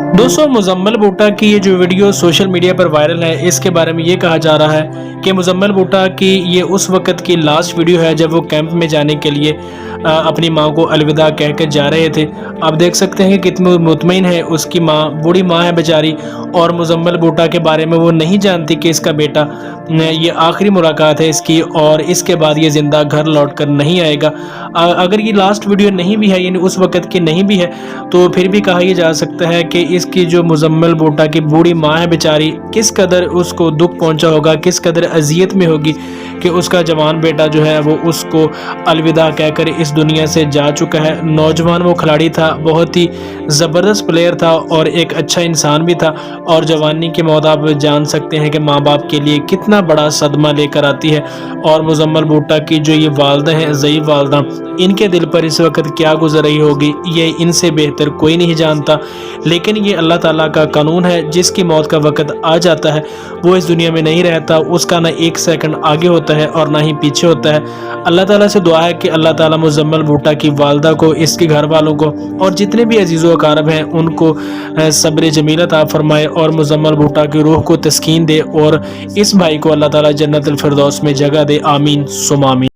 दोस्तों, मुज़म्मिल भुट्टो की ये जो वीडियो सोशल मीडिया पर वायरल है, इसके बारे में ये कहा जा रहा है कि मुज़म्मिल भुट्टो की ये उस वक़्त की लास्ट वीडियो है जब वो कैंप में जाने के लिए अपनी माँ को अलविदा कहकर जा रहे थे। आप देख सकते हैं कि कितनी मुतमईन है उसकी माँ, बूढ़ी माँ है बेचारी, और मुज़म्मिल भुट्टो के बारे में वो नहीं जानती कि इसका बेटा ये आखिरी मुलाकात है इसकी और इसके बाद ये ज़िंदा घर लौट कर नहीं आएगा। अगर ये लास्ट वीडियो नहीं भी है, यानी उस वक़्त की नहीं भी है, तो फिर भी कहा यह जा सकता है कि इसकी जो मुज़म्मिल भुट्टो की बूढ़ी माँ है बेचारी, किस कदर उसको दुख पहुंचा होगा, किस कदर अजियत में होगी कि उसका जवान बेटा जो है वो उसको अलविदा कहकर इस दुनिया से जा चुका है। नौजवान वो खिलाड़ी था, बहुत ही ज़बरदस्त प्लेयर था और एक अच्छा इंसान भी था, और जवानी की मौत आप जान सकते हैं कि माँ बाप के लिए कितना बड़ा सदमा लेकर आती है। और मुज़म्मिल भुट्टो की जो ये वालदा हैं, ज़ईफ़ वालदा, इनके दिल पर इस वक्त क्या गुजर रही होगी ये इनसे बेहतर कोई नहीं जानता। लेकिन ये अल्लाह ताला का कानून है, जिसकी मौत का वक्त आ जाता है वो इस दुनिया में नहीं रहता, उसका ना एक सेकंड आगे होता है और ना ही पीछे होता है। अल्लाह ताला से दुआ है कि अल्लाह ताला मुज़म्मिल भुट्टो की वालदा को, इसके घर वालों को और जितने भी अजीज़ो अकारब हैं उनको सब्र जमील अता फरमाए और मुज़म्मिल भुट्टो की रूह को तस्कीन दे और इस भाई को अल्लाह ताला जन्नतुल फिरदौस में जगह दे। आमीन सुम आमीन।